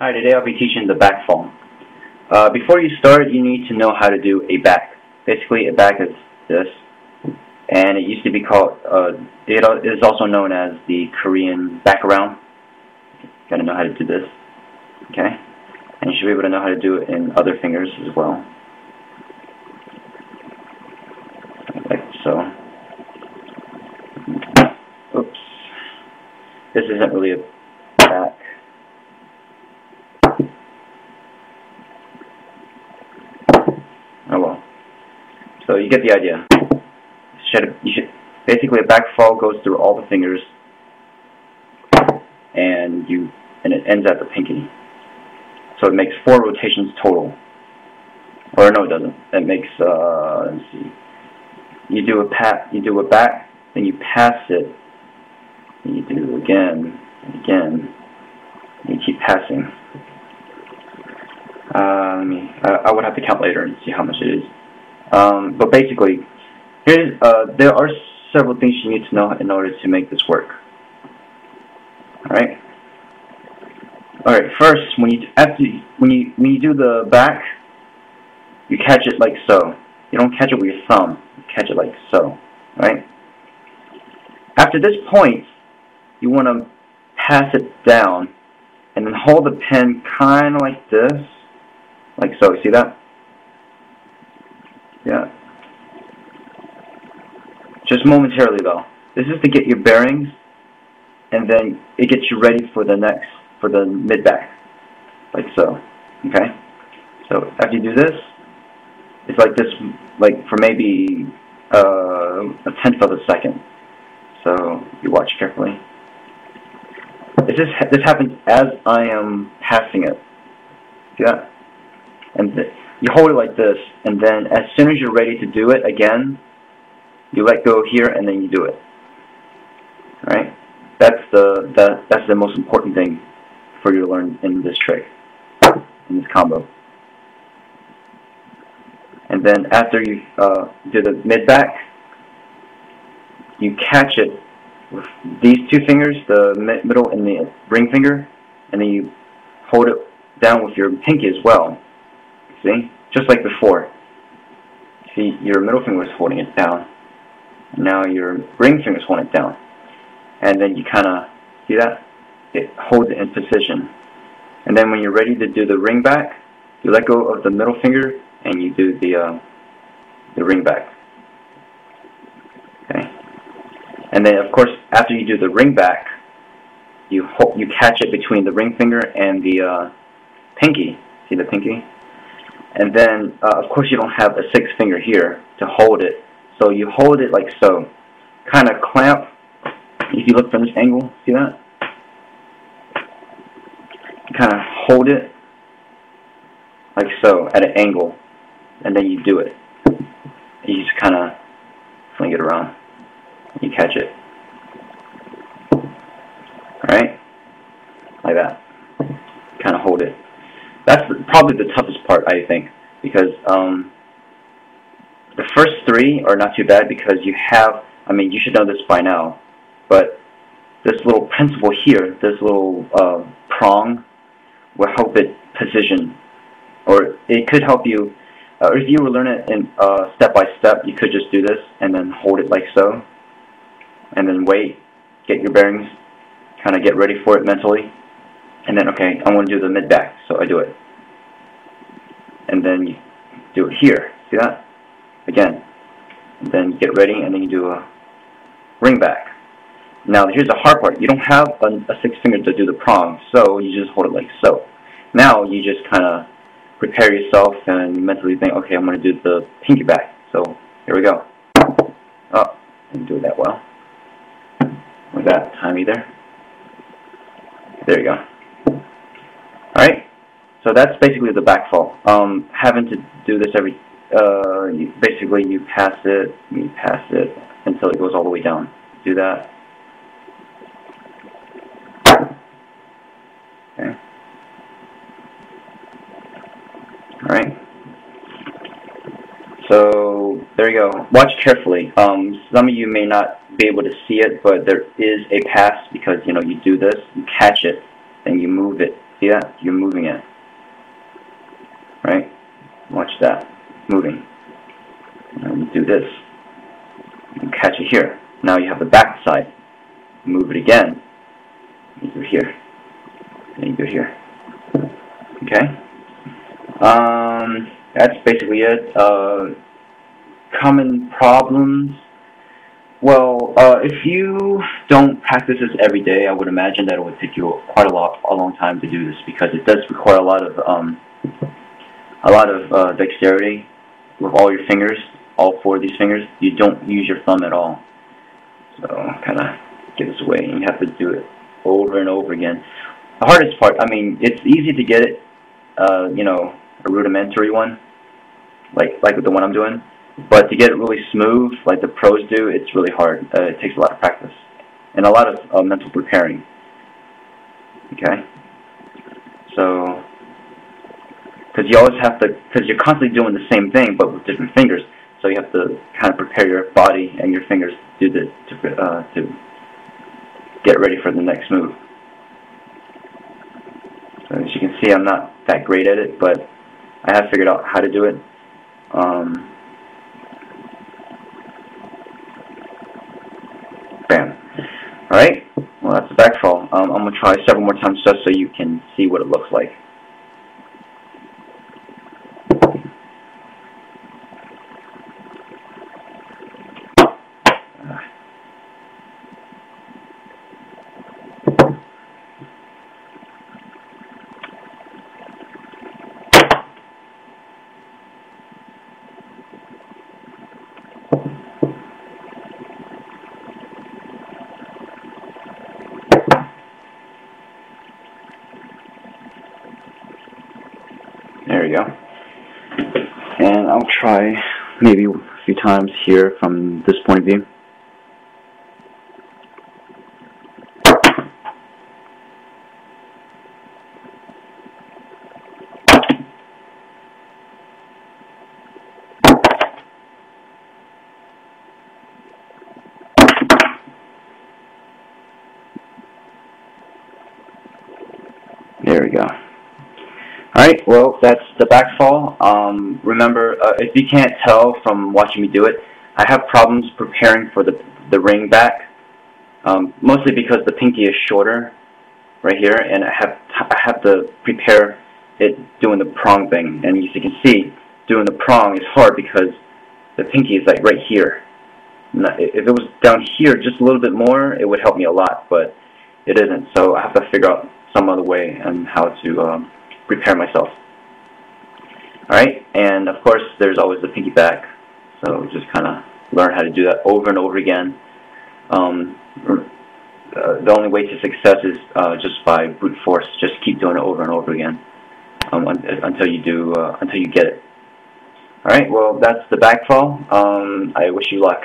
Hi, today I'll be teaching the BackFall. Before you start, you need to know how to do a back. Basically, a back is this, and it used to be called, it is also known as the Korean BackAround. You gotta know how to do this, okay? And you should be able to know how to do it in other fingers as well. Like so. Oops. This isn't really a back. Oh well. So you get the idea. Basically a BackFall goes through all the fingers, and it ends at the pinky. So it makes 4 rotations total. Or no, it doesn't. It makes let's see. You do a back, then you pass it, and you do it again and again. And you keep passing. I would have to count later and see how much it is. But basically, there are several things you need to know in order to make this work. Alright? Alright, first, when you do the back, you catch it like so. You don't catch it with your thumb. You catch it like so. Right? After this point, you want to pass it down and then hold the pen kind of like this. Like so. You see that? Yeah. Just momentarily though. This is to get your bearings, and then it gets you ready for the mid back. Like so. Okay? So after you do this, it's like this, like for maybe a tenth of a second. So you watch carefully. This happens as I am passing it. See that? And you hold it like this, and then as soon as you're ready to do it again, you let go here, and then you do it. All right? That's the most important thing for you to learn in this trick, in this combo. And then after you do the mid back, you catch it with these 2 fingers, the middle and the ring finger, and then you hold it down with your pinky as well. See? Just like before. See, your middle finger is holding it down. Now your ring finger is holding it down. And then you kind of, see that? It holds it in position. And then when you're ready to do the ring back, you let go of the middle finger and you do the ring back. Okay? And then of course, after you do the ring back, you catch it between the ring finger and the pinky. See the pinky? And then, of course, you don't have a 6th finger here to hold it. So you hold it like so. Kind of clamp. If you look from this angle, see that? You kind of hold it like so at an angle. And then you do it. You just kind of fling it around. You catch it. Alright? Like that. Kind of hold it. That's probably the toughest part, I think, because the first 3 are not too bad because you have, you should know this by now, but this little principle here, this little prong, will help it position, or it could help you, if you were learning it in step by step, you could just do this and then hold it like so, and then wait, get your bearings, kind of get ready for it mentally. And then, okay, I want to do the mid-back, so I do it. And then you do it here. See that? Again. And then you get ready, and then you do a ring back. Now, here's the hard part. You don't have a 6th finger to do the prong, so you just hold it like so. Now, you just kind of prepare yourself and mentally think, okay, I'm going to do the pinky back. So, here we go. Oh, didn't do it that well. With that time either. There you go. Alright, so that's basically the BackFall. Having to do this basically you pass it until it goes all the way down. Do that. Okay. Alright. So, there you go. Watch carefully. Some of you may not be able to see it, but there is a pass because, you do this, you catch it, then you move it See that? You're moving it. Right? Watch that. Moving. And you do this. You catch it here. Now you have the back side. Move it again. You go here. And you go here. Okay? That's basically it. Common problems. Well, if you don't practice this every day, I would imagine that it would take you quite a long time to do this, because it does require a lot of dexterity with all your fingers, all four of these fingers. You don't use your thumb at all. So kind of get this away, and you have to do it over and over again. The hardest part, I mean, it's easy to get it, you know, a rudimentary one, like the one I'm doing. But to get it really smooth, like the pros do, it's really hard. It takes a lot of practice and a lot of mental preparing. Okay? So, because you always have to, because you're constantly doing the same thing but with different fingers, so you have to kind of prepare your body and your fingers to get ready for the next move. So as you can see, I'm not that great at it, but I have figured out how to do it. Bam. Alright, well, that's the BackFall. I'm going to try several more times just so you can see what it looks like. There we go. And I'll try maybe a few times here from this point of view. There we go. Alright, well, that's the BackFall. Remember, if you can't tell from watching me do it, I have problems preparing for the ring back, mostly because the pinky is shorter right here, and I have to prepare it doing the prong thing. And as you can see, doing the prong is hard because the pinky is like right here. If it was down here just a little bit more, it would help me a lot, but it isn't. So I have to figure out some other way on how to prepare myself. Alright, and of course there's always the pinky back, so just kind of learn how to do that over and over again. The only way to success is just by brute force. Just keep doing it over and over again until you get it. Alright, well, that's the BackFall. I wish you luck.